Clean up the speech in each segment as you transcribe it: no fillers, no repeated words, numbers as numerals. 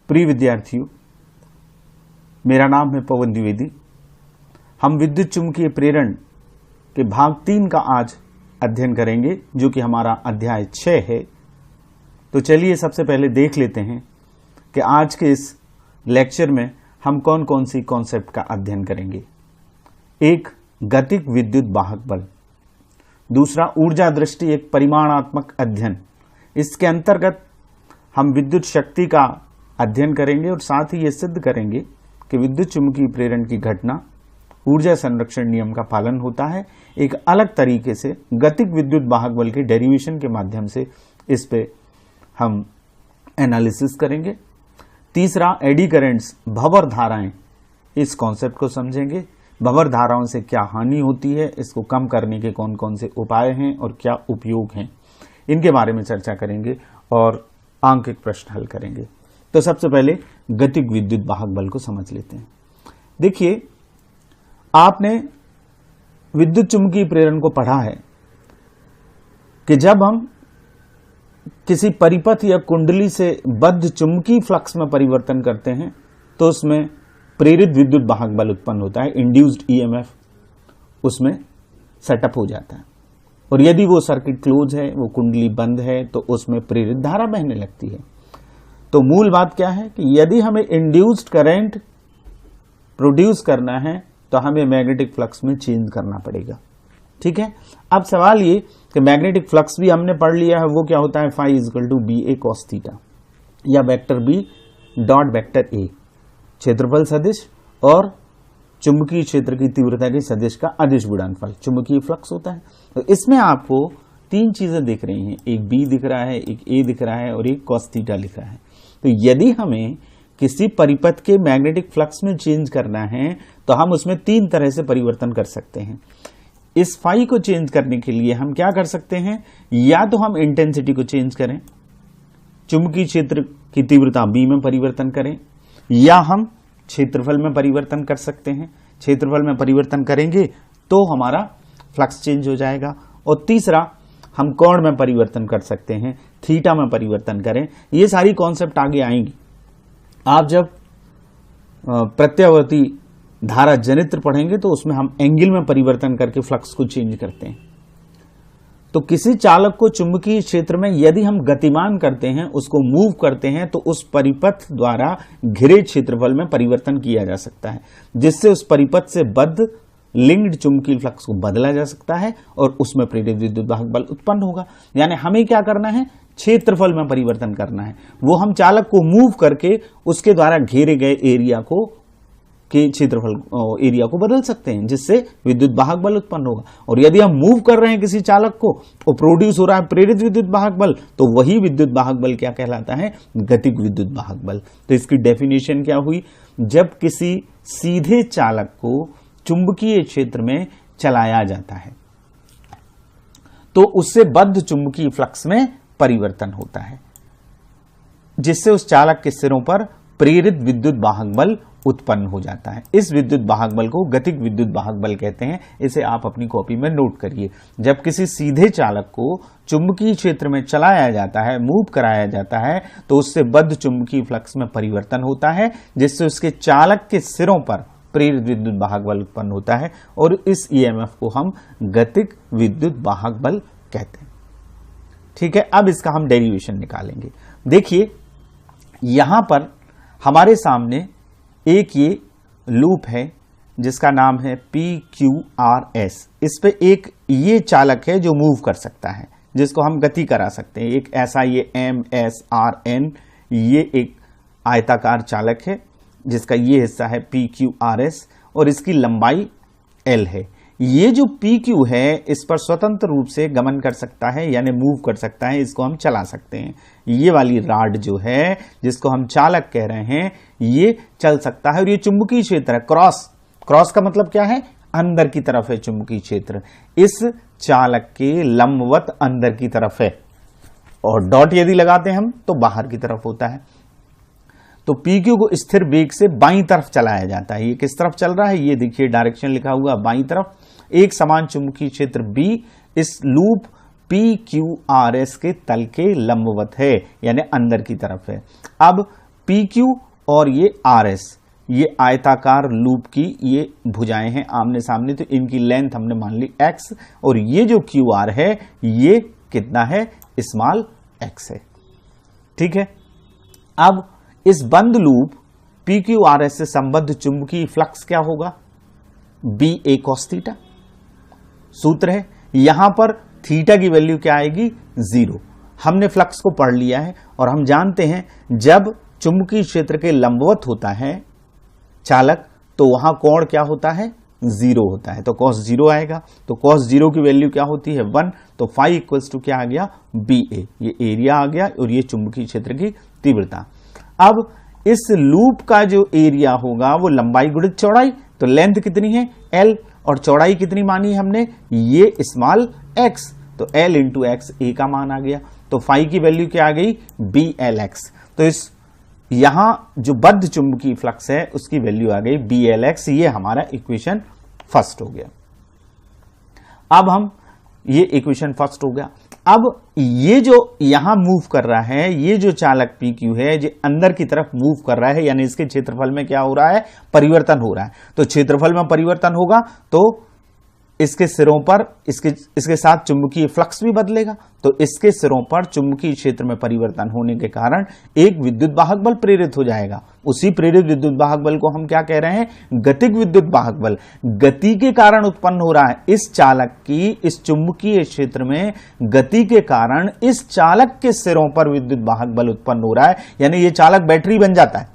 प्रिय विद्यार्थियों, मेरा नाम है पवन द्विवेदी। हम विद्युत चुंबकीय प्रेरण के भाग 3 का आज अध्ययन करेंगे, जो कि हमारा अध्याय 6 है। तो चलिए सबसे पहले देख लेते हैं कि आज के इस लेक्चर में हम कौन कौन सी कॉन्सेप्ट का अध्ययन करेंगे। एक, गतिक विद्युत वाहक बल। दूसरा, ऊर्जा दृष्टि एक परिमाणात्मक अध्ययन। इसके अंतर्गत हम विद्युत शक्ति का अध्ययन करेंगे और साथ ही ये सिद्ध करेंगे कि विद्युत चुंबकीय प्रेरण की घटना ऊर्जा संरक्षण नियम का पालन होता है। एक अलग तरीके से गतिक विद्युत वाहक बल के डेरिवेशन के माध्यम से इस पे हम एनालिसिस करेंगे। तीसरा, एडी करंट्स, भंवर धाराएं, इस कॉन्सेप्ट को समझेंगे। भंवर धाराओं से क्या हानि होती है, इसको कम करने के कौन कौन से उपाय हैं और क्या उपयोग हैं, इनके बारे में चर्चा करेंगे और आंकिक प्रश्न हल करेंगे। तो सबसे पहले गतिक विद्युत वाहक बल को समझ लेते हैं। देखिए, आपने विद्युत चुंबकीय प्रेरण को पढ़ा है कि जब हम किसी परिपथ या कुंडली से बद्ध चुंबकीय फ्लक्स में परिवर्तन करते हैं तो उसमें प्रेरित विद्युत वाहक बल उत्पन्न होता है, इंड्यूस्ड ईएमएफ उसमें सेटअप हो जाता है। और यदि वो सर्किट क्लोज है, वो कुंडली बंद है, तो उसमें प्रेरित धारा बहने लगती है। तो मूल बात क्या है कि यदि हमें इंड्यूस्ड करंट प्रोड्यूस करना है तो हमें मैग्नेटिक फ्लक्स में चेंज करना पड़ेगा। ठीक है। अब सवाल ये कि मैग्नेटिक फ्लक्स भी हमने पढ़ लिया है, वो क्या होता है, phi equal to b a cos theta, या vector b dot vector a, क्षेत्रफल सदिश और चुंबकीय क्षेत्र की तीव्रता के सदिश का अदिश गुणनफल चुंबकीय फ्लक्स होता है। तो इसमें आपको तीन चीजें दिख रही हैं, एक बी दिख रहा है, एक ए दिख रहा है और एक कॉस थीटा लिख रहा है। तो यदि हमें किसी परिपथ के मैग्नेटिक फ्लक्स में चेंज करना है तो हम उसमें तीन तरह से परिवर्तन कर सकते हैं। इस फाई को चेंज करने के लिए हम क्या कर सकते हैं, या तो हम इंटेंसिटी को चेंज करें, चुंबकीय क्षेत्र की तीव्रता बी में परिवर्तन करें, या हम क्षेत्रफल में परिवर्तन कर सकते हैं। क्षेत्रफल में परिवर्तन करेंगे तो हमारा फ्लक्स चेंज हो जाएगा। और तीसरा, हम कोण में परिवर्तन कर सकते हैं, थीटा में परिवर्तन करें। ये सारी कॉन्सेप्ट आगे आएंगी। आप जब प्रत्यावर्ती धारा जनित्र पढ़ेंगे तो उसमें हम एंगल में परिवर्तन करके फ्लक्स को चेंज करते हैं। तो किसी चालक को चुंबकीय क्षेत्र में यदि हम गतिमान करते हैं, उसको मूव करते हैं, तो उस परिपथ द्वारा घिरे क्षेत्रफल में परिवर्तन किया जा सकता है, जिससे उस परिपथ से बद्ध लिंक्ड चुंबकीय फ्लक्स को बदला जा सकता है और उसमें प्रेरित विद्युत वाहक बल उत्पन्न होगा। यानी हमें क्या करना है, क्षेत्रफल में परिवर्तन करना है। वो हम चालक को मूव करके उसके द्वारा घेरे गए एरिया को के क्षेत्रफल एरिया को बदल सकते हैं, जिससे विद्युत वाहक बल उत्पन्न होगा। और यदि हम मूव कर रहे हैं किसी चालक को और प्रोड्यूस हो रहा है प्रेरित विद्युत वाहक बल, तो वही विद्युत वाहक बल क्या कहलाता है, गतिक विद्युत वाहक बल। तो इसकी डेफिनेशन क्या हुई, जब किसी सीधे चालक को चुंबकीय क्षेत्र में चलाया जाता है तो उससे बद्ध चुंबकीय फ्लक्स में परिवर्तन होता है, जिससे उस चालक के सिरों पर प्रेरित विद्युत वाहक बल उत्पन्न हो जाता है। इस विद्युत वाहक बल को गतिक विद्युत वाहक बल कहते हैं। इसे आप अपनी कॉपी में नोट करिए। जब किसी सीधे चालक को चुंबकीय क्षेत्र में चलाया जाता है, मूव कराया जाता है, तो उससे बद्ध चुंबकीय फ्लक्स में परिवर्तन होता है, जिससे उसके चालक के सिरों पर प्रेरित विद्युत वाहक बल उत्पन्न होता है और इस ईएमएफ को हम गतिक विद्युत वाहक बल कहते हैं। ठीक है। अब इसका हम डेरिवेशन निकालेंगे। देखिए, यहां पर हमारे सामने एक ये लूप है जिसका नाम है PQRS। इस पे एक ये चालक है जो मूव कर सकता है, जिसको हम गति करा सकते हैं। एक ऐसा ये MSRN, ये एक आयताकार चालक है जिसका ये हिस्सा है PQRS और इसकी लंबाई L है। ये जो PQ है इस पर स्वतंत्र रूप से गमन कर सकता है, यानी मूव कर सकता है, इसको हम चला सकते हैं। ये वाली राड जो है जिसको हम चालक कह रहे हैं, ये चल सकता है। और ये चुंबकीय क्षेत्र है, क्रॉस का मतलब क्या है, अंदर की तरफ है चुंबकीय क्षेत्र, इस चालक के लंबवत अंदर की तरफ है। और डॉट यदि लगाते हैं हम तो बाहर की तरफ होता है। तो PQ को स्थिर वेग से बाईं तरफ चलाया जाता है। ये किस तरफ चल रहा है, ये देखिए डायरेक्शन लिखा हुआ बाईं तरफ। एक समान चुंबकीय क्षेत्र B इस लूप PQRS के तल के लंबवत है, यानी अंदर की तरफ है। अब पी क्यू और ये आर एस, ये आयताकार लूप की ये भुजाएं हैं आमने सामने, तो इनकी लेंथ हमने मान ली x, और ये जो क्यू आर है ये कितना है, स्मॉल x है। ठीक है, अब इस बंद loop P Q R S से संबद्ध चुंबकीय फ्लक्स क्या होगा, बी ए कॉस थीटा। सूत्र है, यहां पर थीटा की वैल्यू क्या आएगी, 0। हमने फ्लक्स को पढ़ लिया है और हम जानते हैं जब चुंबकीय क्षेत्र के लंबवत होता है चालक तो वहां कोण क्या होता है, 0 होता है, तो cos 0 आएगा। तो cos 0 की वैल्यू क्या होती है, 1। तो फाई इक्वल्स टू क्या आ गया, बी ए, ये एरिया आ गया और ये चुंबकीय क्षेत्र की तीव्रता। अब इस लूप का जो एरिया होगा वो लंबाई गुणित चौड़ाई, तो लेंथ कितनी है l और चौड़ाई कितनी मानी हमने, ये स्मॉल x, तो l इंटू एक्स ए का मान आ गया। तो फाई की वैल्यू क्या आ गई, बी एल एक्स। तो इस यहां जो बद्ध चुंबकीय फ्लक्स है उसकी वैल्यू आ गई बी एल एक्स। ये हमारा इक्वेशन फर्स्ट हो गया। अब हम ये इक्वेशन फर्स्ट हो गया। अब ये जो यहां मूव कर रहा है, ये जो चालक पी क्यू है जो अंदर की तरफ मूव कर रहा है, यानी इसके क्षेत्रफल में क्या हो रहा है, परिवर्तन हो रहा है। तो क्षेत्रफल में परिवर्तन होगा तो इसके सिरों पर इसके साथ चुंबकीय फ्लक्स भी बदलेगा, तो इसके सिरों पर चुंबकीय क्षेत्र में परिवर्तन होने के कारण एक विद्युत वाहक बल प्रेरित हो जाएगा। उसी प्रेरित विद्युत वाहक बल को हम क्या कह रहे हैं, गतिक विद्युत वाहक बल। गति के कारण उत्पन्न हो रहा है, इस चालक की इस चुंबकीय क्षेत्र में गति के कारण इस चालक के सिरों पर विद्युत वाहक बल उत्पन्न हो रहा है। यानी ये चालक बैटरी बन जाता है,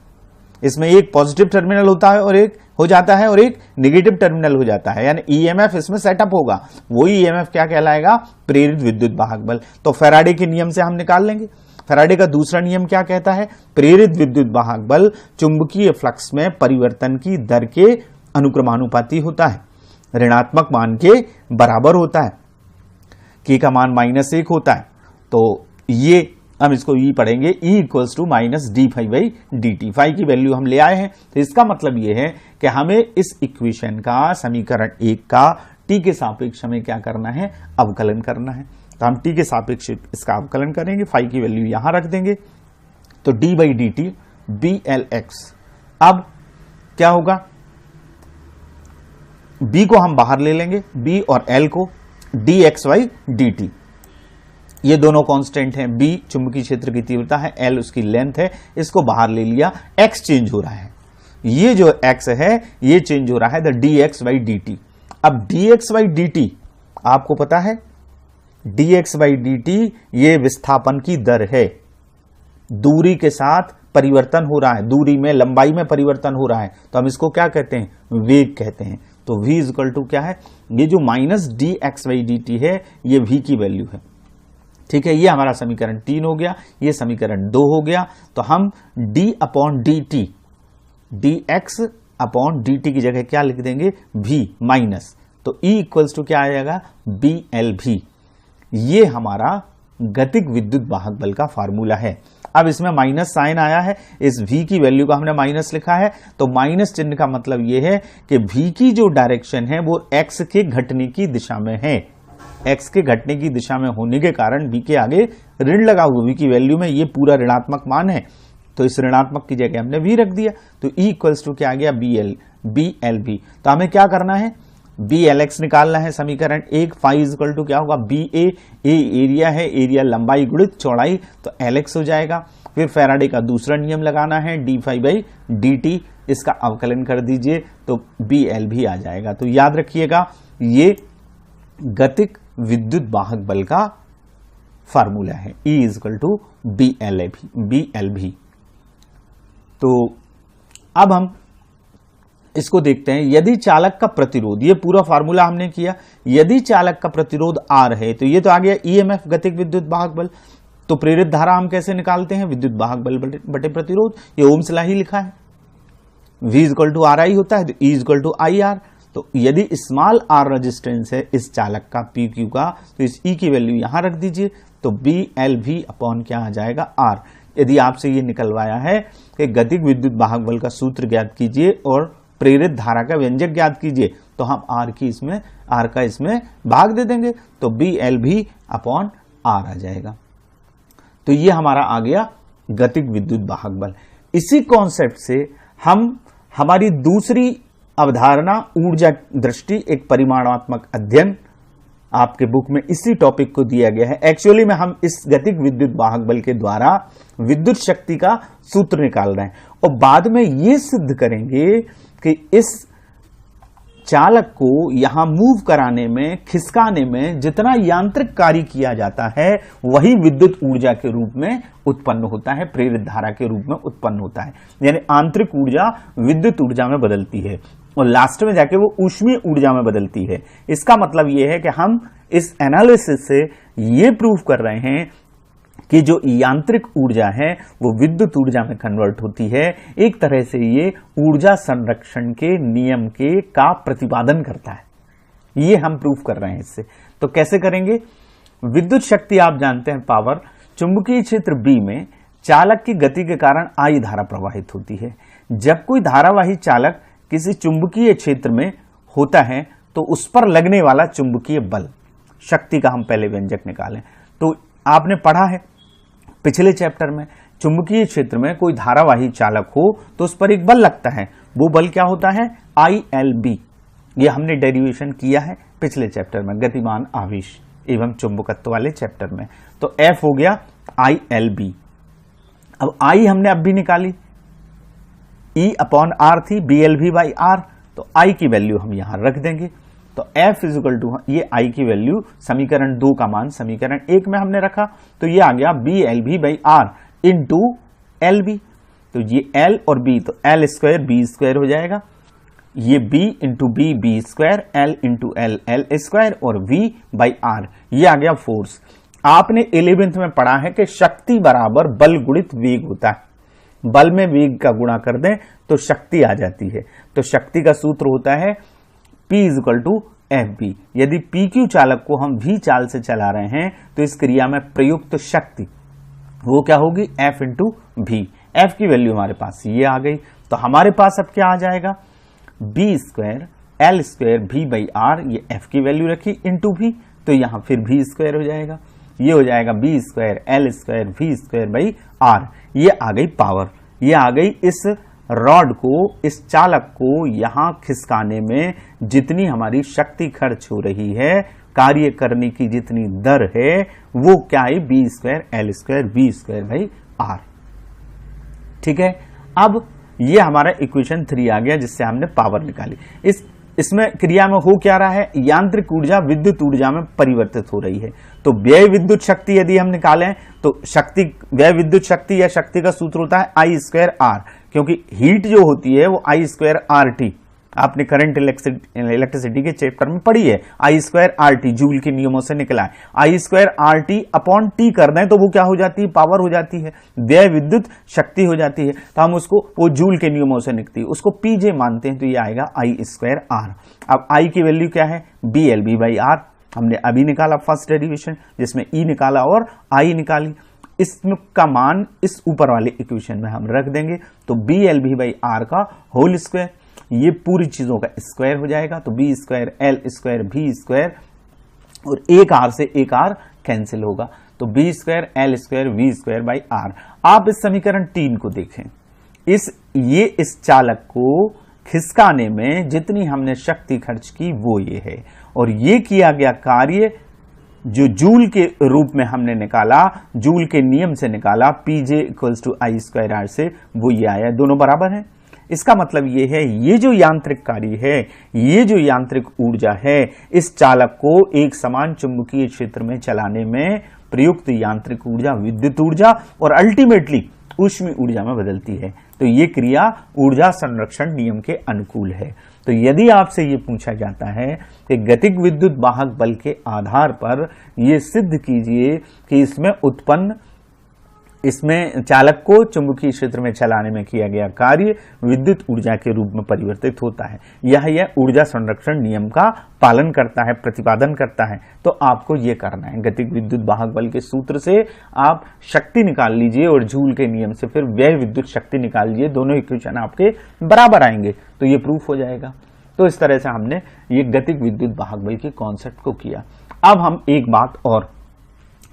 इसमें एक पॉजिटिव टर्मिनल होता है और एक हो जाता है और एक नेगेटिव टर्मिनल हो जाता है, यानी ईएमएफ इसमें सेटअप होगा। वही ईएमएफ क्या कहलाएगा, प्रेरित विद्युत वाहक बल। तो फैराडे के नियम से हम निकाल लेंगे। फैराडे का दूसरा नियम क्या कहता है, प्रेरित विद्युत वाहक बल चुंबकीय फ्लक्स में परिवर्तन की दर के अनुक्रमानुपाती होता है, ऋणात्मक मान के बराबर होता है, के का मान -1 होता है। तो ये हम इसको ई पढ़ेंगे, E equals to minus D phi by D T. Phi की वैल्यू हम ले आए हैं, तो इसका मतलब ये है कि हमें इस इक्वेशन का समीकरण 1 का टी के सापेक्ष हमें क्या करना है, अवकलन करना है। तो हम टी के सापेक्ष इसका अवकलन करेंगे, फाई की वैल्यू यहां रख देंगे, तो D by D T B L X. अब क्या होगा, बी को हम बाहर ले लेंगे, बी और एल को, D X Y D T, ये दोनों कांस्टेंट हैं। बी चुंबकीय क्षेत्र की तीव्रता है, एल उसकी लेंथ है, इसको बाहर ले लिया, एक्स चेंज हो रहा है, ये जो एक्स है ये चेंज हो रहा है, the d x by D t. अब d x by D t आपको पता है, d x by D T ये विस्थापन की दर है, दूरी के साथ परिवर्तन हो रहा है, दूरी में लंबाई में परिवर्तन हो रहा है, तो हम इसको क्या कहते हैं, वेग कहते हैं। तो v इक्वल टू क्या है, ये जो minus D x by D T है ये v की वैल्यू है। ठीक है, ये हमारा समीकरण 3 हो गया, ये समीकरण 2 हो गया। तो हम d upon D T, D x upon D T की जगह क्या लिख देंगे, v माइनस, तो E इक्वल्स टू क्या आ जाएगा, बी एल भी। ये हमारा गतिक विद्युत वाहक बल का फार्मूला है। अब इसमें माइनस साइन आया है, इस v की वैल्यू का हमने माइनस लिखा है, तो माइनस चिन्ह का मतलब यह है कि v की जो डायरेक्शन है वो x के घटने की दिशा में है। x के घटने की दिशा में होने के कारण v के आगे ऋण लगा हुआ, v की वैल्यू में ये पूरा ऋणात्मक मान है, तो इस ऋणात्मक की जगह हमने v रख दिया, तो E इक्वल्स टू क्या आ गया, बी एल भी। तो हमें क्या करना है, बी एल एक्स निकालना है, समीकरण 1। फाई इक्वल टू क्या होगा, बी ए एरिया है, एरिया लंबाई गुणित चौड़ाई, तो एल एक्स हो जाएगा। फिर फैराडे का दूसरा नियम लगाना है, D phi by D T, इसका अवकलन कर दीजिए तो बी एल भी आ जाएगा। तो याद रखिएगा ये गतिक विद्युत वाहक बल का फार्मूला है, E equal to B L भी। तो अब हम इसको देखते हैं, यदि चालक का प्रतिरोध, ये पूरा फार्मूला हमने किया, यदि चालक का प्रतिरोध R है तो ये तो आ गया ईएमएफ गतिक विद्युत वाहक बल। तो प्रेरित धारा हम कैसे निकालते हैं, विद्युत वाहक बल बटे प्रतिरोध, ये ओम्स लॉ ही लिखा है, V equal to R I होता है, तो E equal to I R. तो यदि स्मॉल r रेजिस्टेंस है इस चालक का पी क्यू का, तो इस E की वैल्यू यहां रख दीजिए, तो बी एल भी अपॉन क्या आ जाएगा, R। यदि आपसे ये निकलवाया है कि गतिक विद्युत वाहक बल का सूत्र ज्ञात कीजिए और प्रेरित धारा का व्यंजक ज्ञात कीजिए, तो हम R का इसमें भाग दे देंगे, तो बी एल भी अपॉन R आ जाएगा। तो ये हमारा आ गया गतिक विद्युत वाहक बल। इसी कॉन्सेप्ट से हम हमारी दूसरी अवधारणा ऊर्जा दृष्टि एक परिमाणात्मक अध्ययन आपके बुक में इसी टॉपिक को दिया गया है। एक्चुअली में हम इस गतिक विद्युत वाहक बल के द्वारा विद्युत शक्ति का सूत्र निकाल रहे हैं और बाद में यह सिद्ध करेंगे कि इस चालक को यहां मूव कराने में, खिसकाने में जितना यांत्रिक कार्य किया जाता है वही विद्युत ऊर्जा के रूप में उत्पन्न होता है, प्रेरित धारा के रूप में उत्पन्न होता है। यानी आंतरिक ऊर्जा विद्युत ऊर्जा में बदलती है और लास्ट में जाके वो ऊष्मीय ऊर्जा में बदलती है। इसका मतलब यह है कि हम इस एनालिसिस से ये प्रूव कर रहे हैं कि जो यांत्रिक ऊर्जा है वो विद्युत ऊर्जा में कन्वर्ट होती है। एक तरह से ये ऊर्जा संरक्षण के नियम का प्रतिपादन करता है। ये हम प्रूव कर रहे हैं इससे। तो कैसे करेंगे? विद्युत शक्ति आप जानते हैं पावर, चुंबकीय क्षेत्र बी में चालक की गति के कारण आई धारा प्रवाहित होती है। जब कोई धारावाही चालक किसी चुंबकीय क्षेत्र में होता है तो उस पर लगने वाला चुंबकीय बल, शक्ति का हम पहले व्यंजक निकालें। तो आपने पढ़ा है पिछले चैप्टर में, चुंबकीय क्षेत्र में कोई धारावाही चालक हो तो उस पर एक बल लगता है। वो बल क्या होता है? ILB। ये हमने डेरिवेशन किया है पिछले चैप्टर में, गतिमान आवेश एवं चुंबकत्व वाले चैप्टर में। तो F हो गया ILB। अब I हमने अब भी निकाली, E/R थी, BLV/R। तो I की वैल्यू हम यहां रख देंगे। तो F इजिकल टू, ये I की वैल्यू समीकरण 2 का मान समीकरण 1 में हमने रखा, तो ये आ गया BLV/R इंटू LB। तो ये L और B, तो L स्क्वायर B स्क्वायर हो जाएगा। ये B into B square, L into L square और V/R, ये आ गया फोर्स। आपने 11th में पढ़ा है कि शक्ति बराबर बल गुणित वेग होता है। बल में वेग का गुणा कर दें तो शक्ति आ जाती है। तो शक्ति का सूत्र होता है P इजिकल टू FB। यदि PQ चालक को हम V चाल से चला रहे हैं तो इस क्रिया में प्रयुक्त शक्ति वो क्या होगी? F into V। F की वैल्यू हमारे पास ये आ गई। तो हमारे पास अब क्या आ जाएगा? B square L square V/R, ये F की वैल्यू रखी, इंटू V, तो यहां फिर V स्क्वायर हो जाएगा। ये हो जाएगा B square L square V स्क्वायर/R। ये आ गई पावर। ये आ गई इस रॉड को, इस चालक को यहां खिसकाने में जितनी हमारी शक्ति खर्च हो रही है, कार्य करने की जितनी दर है, वो क्या है? B square L square V स्क्वायर/R। ठीक है। अब ये हमारा इक्वेशन 3 आ गया जिससे हमने पावर निकाली। इसमें क्रिया में हो क्या रहा है? यांत्रिक ऊर्जा विद्युत ऊर्जा में परिवर्तित हो रही है। तो व्यय विद्युत शक्ति यदि हम निकालें तो शक्ति, व्यय विद्युत शक्ति या शक्ति का सूत्र होता है I²R, क्योंकि हीट जो होती है वो I²RT, आपने करंट इलेक्ट्रिसिटी के चैप्टर में पढ़ी है। I²RT जूल के नियमों से निकला है। I²RT अपॉन T कर दें तो वो क्या हो जाती है? पावर हो जाती है, व्यय विद्युत शक्ति हो जाती है। तो हम उसको, वो जूल के नियमों से निकलती है, उसको PJ मानते हैं, तो ये आएगा I²R। अब I की वैल्यू क्या है? BLV/R। हमने अभी निकाला फर्स्ट डेरिवेशन, जिसमें E निकाला और I निकाली। इसका मान इस ऊपर वाले इक्वेशन में हम रख देंगे, तो BLV/R का होल स्क्वायर, ये पूरी चीजों का स्क्वायर हो जाएगा। तो B square L square V square, और एक R से एक R कैंसिल होगा, तो B square L square V स्क्वायर/R। आप इस समीकरण 3 को देखें, इस चालक को खिसकाने में जितनी हमने शक्ति खर्च की वो ये है, और ये किया गया कार्य जो जूल के रूप में हमने निकाला, जूल के नियम से निकाला, PJ इक्वल्स टू I²R से, वो ये आया, दोनों बराबर हैं। इसका मतलब ये है, ये जो यांत्रिक कार्य है, ये जो यांत्रिक ऊर्जा है, इस चालक को एक समान चुंबकीय क्षेत्र में चलाने में प्रयुक्त यांत्रिक ऊर्जा विद्युत ऊर्जा और अल्टीमेटली ऊष्मीय ऊर्जा में बदलती है। तो ये क्रिया ऊर्जा संरक्षण नियम के अनुकूल है। तो यदि आपसे ये पूछा जाता है कि गतिक विद्युत वाहक बल के आधार पर ये सिद्ध कीजिए कि इसमें चालक को चुंबकीय क्षेत्र में चलाने में किया गया कार्य विद्युत ऊर्जा के रूप में परिवर्तित होता है, यह ऊर्जा संरक्षण नियम का पालन करता है, प्रतिपादन करता है, तो आपको यह करना है। गतिक विद्युत वाहक बल के सूत्र से आप शक्ति निकाल लीजिए और जूल के नियम से फिर व्यय विद्युत शक्ति निकाल लीजिए, दोनों इक्वेशन आपके बराबर आएंगे, तो ये प्रूफ हो जाएगा। तो इस तरह से हमने ये गतिक विद्युत वाहक बल के कॉन्सेप्ट को किया। अब हम एक बात और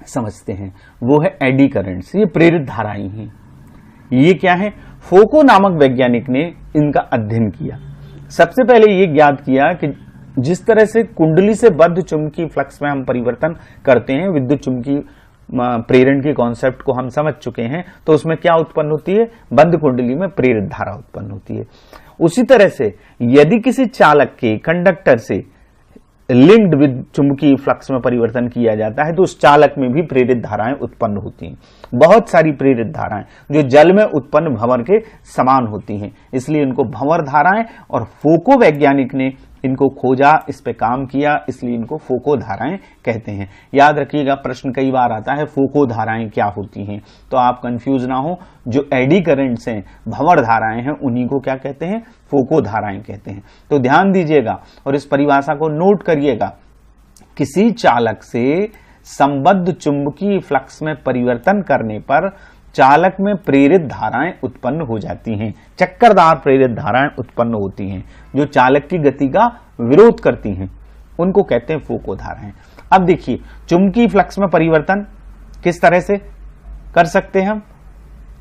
समझते हैं, वो है एडी करंट्स, ये प्रेरित धाराएं हैं। ये क्या है? फोको नामक वैज्ञानिक ने इनका अध्ययन किया। सबसे पहले ये ज्ञात किया कि जिस तरह से कुंडली से बद्ध चुंबकीय फ्लक्स में हम परिवर्तन करते हैं, विद्युत चुंबकीय प्रेरण के कॉन्सेप्ट को हम समझ चुके हैं, तो उसमें क्या उत्पन्न होती है, बंद कुंडली में प्रेरित धारा उत्पन्न होती है। उसी तरह से यदि किसी चालक के कंडक्टर से लिंक्ड विद चुंबकीय फ्लक्स में परिवर्तन किया जाता है तो उस चालक में भी प्रेरित धाराएं उत्पन्न होती हैं। बहुत सारी प्रेरित धाराएं जो जल में उत्पन्न भंवर के समान होती हैं, इसलिए इनको भंवर धाराएं, और फोको वैज्ञानिक ने इनको खोजा, इस पे काम किया, इसलिए इनको फोको धाराएं कहते हैं। याद रखिएगा, प्रश्न कई बार आता है फोको धाराएं क्या होती हैं, तो आप कंफ्यूज ना हो। जो एडी करंट्स हैं, भंवर धाराएं हैं, उन्हीं को क्या कहते हैं, फोको धाराएं कहते हैं। तो ध्यान दीजिएगा और इस परिभाषा को नोट करिएगा। किसी चालक से संबद्ध चुंबकीय फ्लक्स में परिवर्तन करने पर चालक में प्रेरित धाराएं उत्पन्न हो जाती हैं, चक्करदार प्रेरित धाराएं उत्पन्न होती हैं जो चालक की गति का विरोध करती हैं, उनको कहते हैं फोको धाराएं। अब देखिए, चुंबकीय फ्लक्स में परिवर्तन किस तरह से कर सकते हैं हम,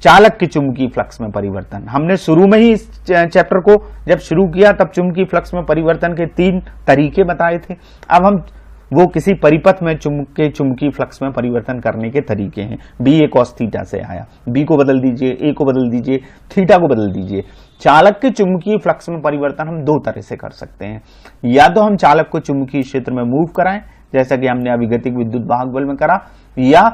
चालक के चुंबकीय फ्लक्स में परिवर्तन। हमने शुरू में ही इस चैप्टर को जब शुरू किया तब चुंबकीय फ्लक्स में परिवर्तन के 3 तरीके बताए थे। अब हम वो किसी परिपथ में चुंबकीय फ्लक्स में परिवर्तन करने के तरीके हैं। बी ए कॉस थीटा से आया, बी को बदल दीजिए, ए को बदल दीजिए, थीटा को बदल दीजिए। चालक के चुंबकीय फ्लक्स में परिवर्तन हम 2 तरह से कर सकते हैं। या तो हम चालक को चुंबकीय क्षेत्र में मूव कराएं, जैसा कि हमने अभी गतिक विद्युत वाहक बल में करा, या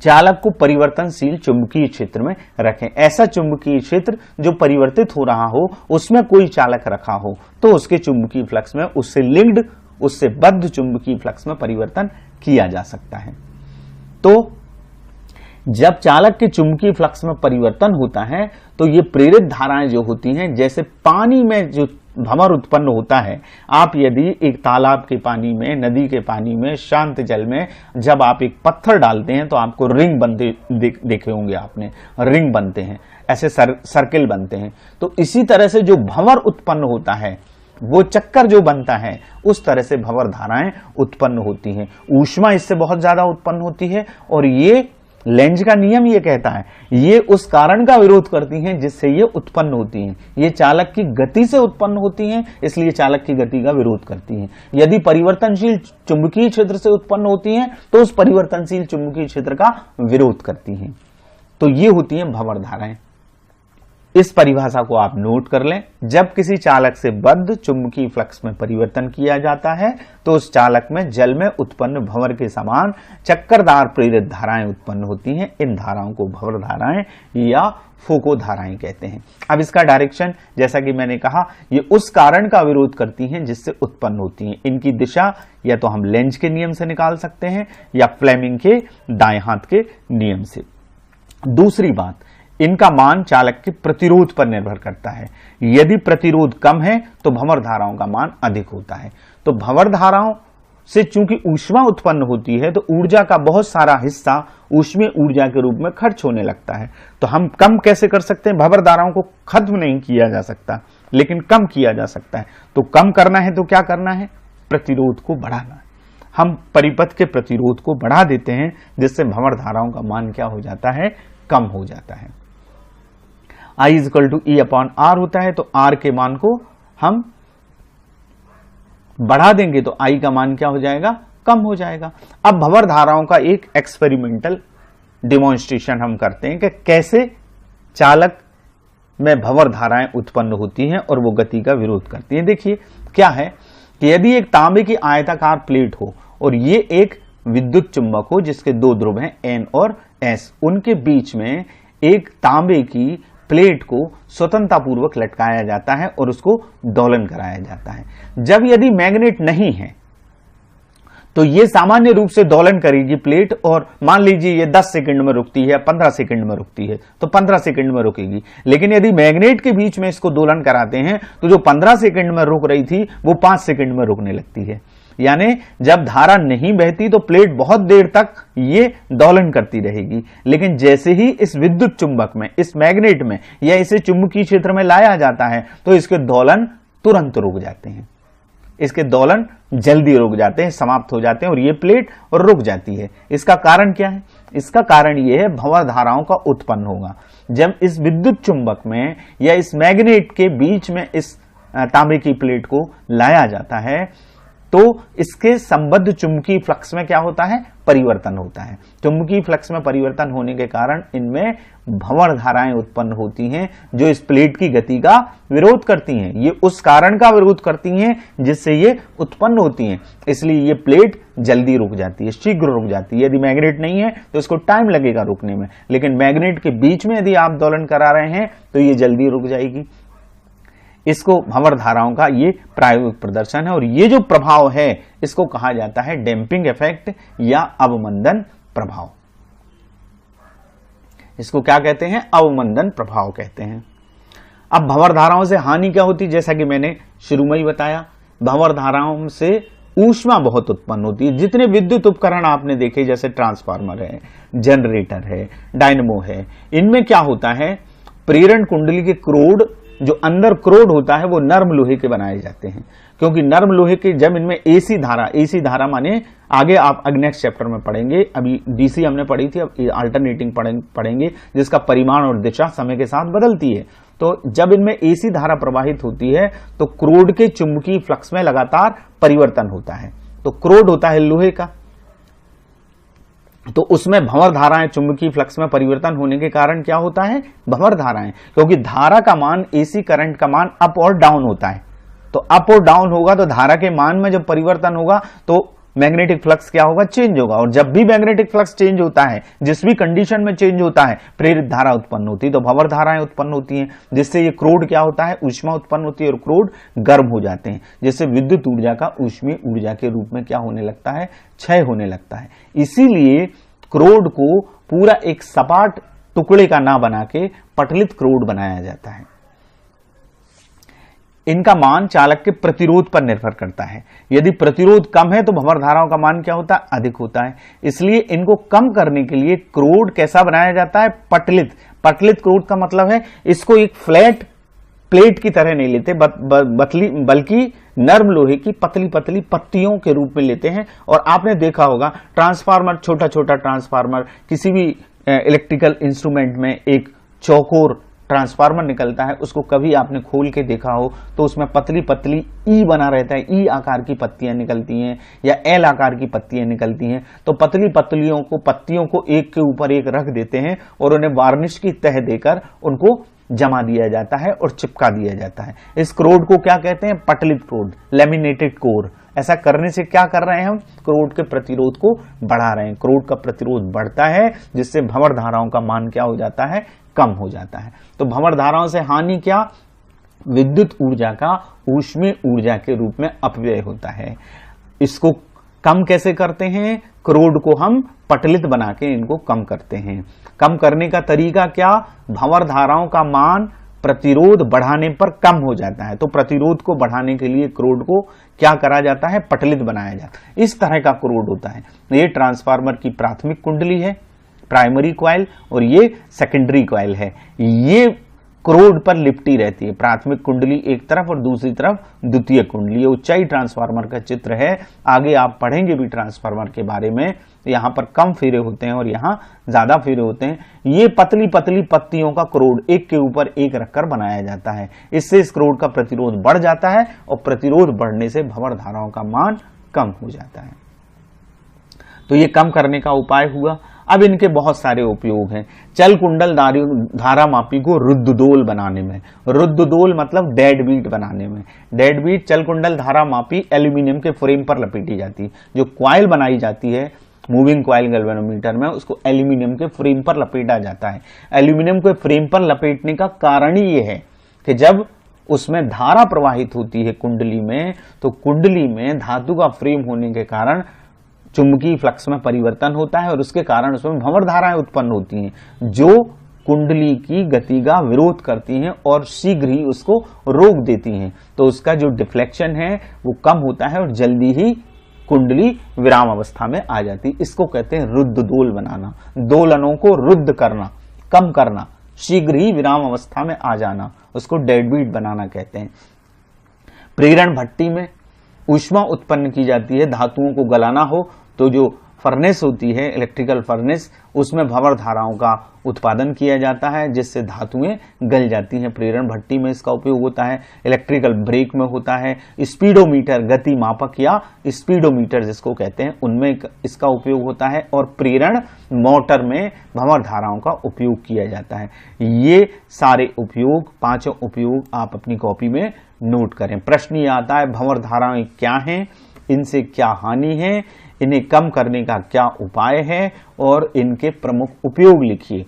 चालक को परिवर्तनशील चुंबकीय क्षेत्र में रखें। ऐसा चुंबकीय क्षेत्र जो परिवर्तित हो रहा हो, उसमें कोई चालक रखा हो, तो उसके चुंबकीय फ्लक्स में उससे लिंक्ड, उससे बद्ध चुंबकीय फ्लक्स में परिवर्तन किया जा सकता है। तो जब चालक के चुंबकीय फ्लक्स में परिवर्तन होता है तो ये प्रेरित धाराएं जो होती हैं, जैसे पानी में जो भंवर उत्पन्न होता है, आप यदि एक तालाब के पानी में, नदी के पानी में, शांत जल में जब आप एक पत्थर डालते हैं तो आपको रिंग बनते देखे होंगे आपने, रिंग बनते हैं, ऐसे सर्किल बनते हैं। तो इसी तरह से जो भंवर उत्पन्न होता है, वो चक्कर जो बनता है, उस तरह से भंवर धाराएं उत्पन्न होती हैं। ऊष्मा इससे बहुत ज्यादा उत्पन्न होती है, और ये लेंज का नियम ये कहता है, ये उस कारण का विरोध करती हैं जिससे ये उत्पन्न होती हैं। ये चालक की गति से उत्पन्न होती हैं, इसलिए चालक की गति का विरोध करती हैं। यदि परिवर्तनशील चुंबकीय क्षेत्र से उत्पन्न होती हैं तो उस परिवर्तनशील चुंबकीय क्षेत्र का विरोध करती हैं। तो ये होती हैं भंवर धाराएं। इस परिभाषा को आप नोट कर लें। जब किसी चालक से बद्ध चुंबकीय फ्लक्स में परिवर्तन किया जाता है तो उस चालक में जल में उत्पन्न भंवर के समान चक्करदार प्रेरित धाराएं उत्पन्न होती हैं। इन धाराओं को भंवर धाराएं या फोको धाराएं कहते हैं। अब इसका डायरेक्शन, जैसा कि मैंने कहा, ये उस कारण का विरोध करती हैं जिससे उत्पन्न होती हैं। इनकी दिशा या तो हम लेंज के नियम से निकाल सकते हैं या फ्लेमिंग के दाएं हाथ के नियम से। दूसरी बात, इनका मान चालक के प्रतिरोध पर निर्भर करता है। यदि प्रतिरोध कम है तो भंवर धाराओं का मान अधिक होता है। तो भंवर धाराओं से चूंकि ऊष्मा उत्पन्न होती है तो ऊर्जा का बहुत सारा हिस्सा ऊष्मीय ऊर्जा के रूप में खर्च होने लगता है। तो हम कम कैसे कर सकते हैं? भंवर धाराओं को खत्म नहीं किया जा सकता, लेकिन कम किया जा सकता है। तो कम करना है तो क्या करना है? प्रतिरोध को बढ़ाना है। हम परिपथ के प्रतिरोध को बढ़ा देते हैं, जिससे भंवर धाराओं का मान क्या हो जाता है? कम हो जाता है। I = E/R होता है, तो R के मान को हम बढ़ा देंगे तो I का मान क्या हो जाएगा? कम हो जाएगा। अब भंवर धाराओं का एक एक्सपेरिमेंटल डिमॉन्स्ट्रेशन हम करते हैं कि कैसे चालक में भंवर धाराएं उत्पन्न होती हैं और वो गति का विरोध करती हैं। देखिए क्या है कि यदि एक तांबे की आयताकार प्लेट हो और ये एक विद्युत चुंबक हो जिसके 2 ध्रुव हैं N और S, उनके बीच में एक तांबे की प्लेट को स्वतंत्रता पूर्वक लटकाया जाता है और उसको दोलन कराया जाता है। जब यदि मैग्नेट नहीं है तो ये सामान्य रूप से दोलन करेगी प्लेट, और मान लीजिए ये 10 सेकंड में रुकती है, 15 सेकंड में रुकती है, तो 15 सेकंड में रुकेगी। लेकिन यदि मैग्नेट के बीच में इसको दोलन कराते हैं तो जो 15 सेकंड में रुक रही थी वो 5 सेकंड में रुकने लगती है। यानी जब धारा नहीं बहती तो प्लेट बहुत देर तक ये दोलन करती रहेगी, लेकिन जैसे ही इस विद्युत चुंबक में, इस मैग्नेट में या इसे चुंबकीय क्षेत्र में लाया जाता है तो इसके दोलन तुरंत रुक जाते हैं। इसके दोलन जल्दी रुक जाते हैं, समाप्त हो जाते हैं और ये प्लेट रुक जाती है। इसका कारण क्या है? इसका कारण यह है भंवर धाराओं का उत्पन्न होगा। जब इस विद्युत चुंबक में या इस मैग्नेट के बीच में इस तांबे की प्लेट को लाया जाता है तो इसके संबद्ध चुंबकीय फ्लक्स में क्या होता है, परिवर्तन होता है। चुंबकीय फ्लक्स में परिवर्तन होने के कारण इनमें भंवर धाराएं उत्पन्न होती हैं जो इस प्लेट की गति का विरोध करती हैं। ये उस कारण का विरोध करती हैं जिससे ये उत्पन्न होती हैं, इसलिए ये प्लेट जल्दी रुक जाती है, शीघ्र रुक जाती है। यदि मैग्नेट नहीं है तो इसको टाइम लगेगा रुकने में, लेकिन मैग्नेट के बीच में यदि आप दोलन करा रहे हैं तो ये जल्दी रुक जाएगी। इसको भंवर धाराओं का ये प्रायोगिक प्रदर्शन है और ये जो प्रभाव है इसको कहा जाता है डैम्पिंग इफेक्ट या अवमंदन प्रभाव। इसको क्या कहते हैं, अवमंदन प्रभाव कहते हैं। अब भंवर धाराओं से हानि क्या होती है, जैसा कि मैंने शुरू में ही बताया, भंवर धाराओं से ऊष्मा बहुत उत्पन्न होती है। जितने विद्युत उपकरण आपने देखे जैसे ट्रांसफार्मर है, जनरेटर है, डायनेमो है, इनमें क्या होता है, प्रेरण कुंडली के क्रोड, जो अंदर क्रोड होता है वो नर्म लोहे के बनाए जाते हैं, क्योंकि नर्म लोहे के जब इनमें एसी धारा माने आगे आप नेक्स्ट चैप्टर में पढ़ेंगे, अभी डीसी हमने पढ़ी थी, अब अल्टरनेटिंग पढ़ेंगे जिसका परिमाण और दिशा समय के साथ बदलती है। तो जब इनमें एसी धारा प्रवाहित होती है तो क्रोड के चुंबकीय फ्लक्स में लगातार परिवर्तन होता है। तो क्रोड होता है लोहे का, तो उसमें भंवर धाराएं, चुंबकीय फ्लक्स में परिवर्तन होने के कारण क्या होता है, भंवर धाराएं, क्योंकि धारा का मान, एसी करंट का मान अप और डाउन होता है। तो अप और डाउन होगा तो धारा के मान में जब परिवर्तन होगा तो मैग्नेटिक फ्लक्स क्या होगा, चेंज होगा। और जब भी मैग्नेटिक फ्लक्स चेंज होता है, जिस भी कंडीशन में चेंज होता है, प्रेरित धारा उत्पन्न होती है, तो भंवर धाराएं उत्पन्न होती हैं, जिससे ये क्रोड क्या होता है, ऊष्मा उत्पन्न होती है और क्रोड गर्म हो जाते हैं, जिससे विद्युत ऊर्जा का ऊष्मीय ऊर्जा के रूप में क्या होने लगता है, क्षय होने लगता है। इसीलिए क्रोड को पूरा एक सपाट टुकड़े का ना बना के पटलित क्रोड बनाया जाता है। इनका मान चालक के प्रतिरोध पर निर्भर करता है। यदि प्रतिरोध कम है तो भंवर धाराओं का मान क्या होता है, अधिक होता है। इसलिए इनको कम करने के लिए क्रोड कैसा बनाया जाता है, पटलित। पटलित क्रोड का मतलब है इसको एक फ्लैट प्लेट की तरह नहीं लेते, बल्कि नर्म लोहे की पतली पतली पत्तियों के रूप में लेते हैं। और आपने देखा होगा ट्रांसफार्मर, छोटा छोटा ट्रांसफार्मर, किसी भी इलेक्ट्रिकल इंस्ट्रूमेंट में एक चौकोर ट्रांसफार्मर निकलता है, उसको कभी आपने खोल के देखा हो तो उसमें पतली पतली ई बना रहता है, ई आकार की पत्तियां निकलती हैं या एल आकार की पत्तियां निकलती हैं। तो पतली पत्तियों को एक के ऊपर एक रख देते हैं और उन्हें वार्निश की तह देकर उनको जमा दिया जाता है और चिपका दिया जाता है। इस क्रोड को क्या कहते हैं, पटलित क्रोड, लैमिनेटेड कोर। ऐसा करने से क्या कर रहे हैं हम, क्रोड के प्रतिरोध को बढ़ा रहे हैं। क्रोड का प्रतिरोध बढ़ता है जिससे भंवर धाराओं का मान क्या हो जाता है, कम हो जाता है। तो भंवर धाराओं से हानि क्या, विद्युत ऊर्जा का ऊष्मीय ऊर्जा के रूप में अपव्यय होता है। इसको कम कैसे करते हैं, क्रोड को हम पटलित बना के इनको कम करते हैं। कम करने का तरीका क्या, भंवर धाराओं का मान प्रतिरोध बढ़ाने पर कम हो जाता है। तो प्रतिरोध को बढ़ाने के लिए क्रोड को क्या करा जाता है, पटलित बनाया जाता है। इस तरह का क्रोड होता है। ये ट्रांसफार्मर की प्राथमिक कुंडली है, प्राइमरी कॉइल, और ये सेकेंडरी कॉइल है। ये क्रोड पर लिपटी रहती है, प्राथमिक कुंडली एक तरफ और दूसरी तरफ द्वितीय कुंडली। ऊंचाई ट्रांसफार्मर का चित्र है, आगे आप पढ़ेंगे भी ट्रांसफार्मर के बारे में। यहां पर कम फेरे होते हैं और यहां ज्यादा फेरे होते हैं। ये पतली पतली पत्तियों का क्रोड एक के ऊपर एक रखकर बनाया जाता है। इससे इस क्रोड का प्रतिरोध बढ़ जाता है और प्रतिरोध बढ़ने से भंवर धाराओं का मान कम हो जाता है। तो ये कम करने का उपाय हुआ। अब इनके बहुत सारे उपयोग हैं। चल कुंडल धारा मापी को रुद्धदोल बनाने में, रुद्धदोल मतलब डेड बीट बनाने में। डेड बीट चल कुंडल धारा मापी एल्यूमिनियम के फ्रेम पर लपेटी जाती है। जो क्वाइल बनाई जाती है मूविंग क्वाइल गैल्वेनोमीटर में, उसको एल्यूमिनियम के फ्रेम पर लपेटा जाता है। एल्यूमिनियम के फ्रेम पर लपेटने का कारण ही यह है कि जब उसमें धारा प्रवाहित होती है कुंडली में, तो कुंडली में धातु का फ्रेम होने के कारण चुंबकीय फ्लक्स में परिवर्तन होता है और उसके कारण उसमें भंवर धाराएं उत्पन्न होती हैं जो कुंडली की गति का विरोध करती हैं और शीघ्र ही उसको रोक देती हैं। तो उसका जो डिफ्लेक्शन है वो कम होता है और जल्दी ही कुंडली विराम अवस्था में आ जाती है। इसको कहते हैं रुद्धदोल बनाना, दोलनों को रुद्ध करना, कम करना, शीघ्र ही विराम अवस्था में आ जाना, उसको डेड बीट बनाना कहते हैं। प्रेरण भट्टी में ऊष्मा उत्पन्न की जाती है। धातुओं को गलाना हो तो जो फर्नेस होती है, इलेक्ट्रिकल फर्नेस, उसमें भंवर धाराओं का उत्पादन किया जाता है जिससे धातुएं गल जाती हैं। प्रेरण भट्टी में इसका उपयोग होता है, इलेक्ट्रिकल ब्रेक में होता है, स्पीडोमीटर गति मापक या स्पीडोमीटर जिसको कहते हैं उनमें इसका उपयोग होता है, और प्रेरण मोटर में भंवर धाराओं का उपयोग किया जाता है। ये सारे उपयोग, पांचों उपयोग आप अपनी कॉपी में नोट करें। प्रश्न ये आता है भंवर धाराएं क्या हैं, इनसे क्या हानि है, इन्हें कम करने का क्या उपाय है और इनके प्रमुख उपयोग लिखिए।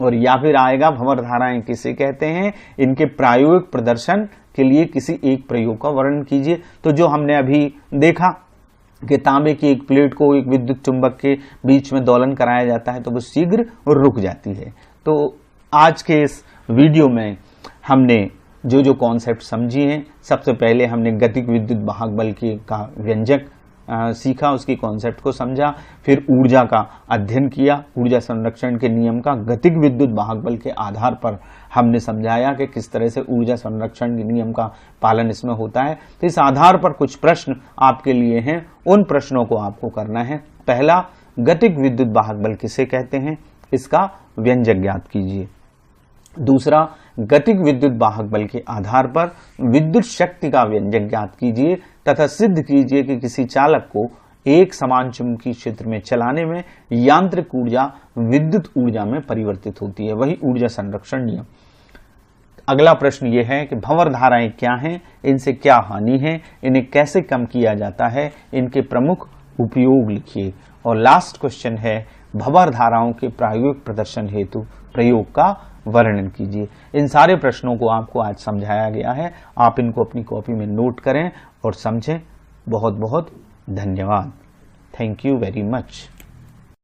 और या फिर आएगा भंवर धाराएं किसे कहते हैं, इनके प्रायोगिक प्रदर्शन के लिए किसी एक प्रयोग का वर्णन कीजिए। तो जो हमने अभी देखा कि तांबे की एक प्लेट को एक विद्युत चुंबक के बीच में दोलन कराया जाता है तो वो शीघ्र रुक जाती है। तो आज के इस वीडियो में हमने जो कॉन्सेप्ट समझी हैं, सबसे पहले हमने गतिक विद्युत वाहक बल के का व्यंजक सीखा, उसकी कॉन्सेप्ट को समझा, फिर ऊर्जा का अध्ययन किया, ऊर्जा संरक्षण के नियम का गतिक विद्युत वाहक बल के आधार पर हमने समझाया कि किस तरह से ऊर्जा संरक्षण के नियम का पालन इसमें होता है। तो इस आधार पर कुछ प्रश्न आपके लिए हैं, उन प्रश्नों को आपको करना है। पहला, गतिक विद्युत वाहक बल किसे कहते हैं, इसका व्यंजक ज्ञात कीजिए। दूसरा, गतिक विद्युत वाहक बल के आधार पर विद्युत शक्ति का व्यंजक ज्ञात कीजिए तथा सिद्ध कीजिए कि किसी चालक को एक समान चुंबकीय क्षेत्र में चलाने में यांत्रिक ऊर्जा विद्युत ऊर्जा में परिवर्तित होती है, वही ऊर्जा संरक्षण नियम। अगला प्रश्न यह है कि भंवर धाराएं क्या हैं, इनसे क्या हानि है, इन्हें कैसे कम किया जाता है, इनके प्रमुख उपयोग लिखिए। और लास्ट क्वेश्चन है भंवर धाराओं के प्रायोगिक प्रदर्शन हेतु प्रयोग का वर्णन कीजिए। इन सारे प्रश्नों को आपको आज समझाया गया है, आप इनको अपनी कॉपी में नोट करें और समझें। बहुत बहुत धन्यवाद। Thank you very much.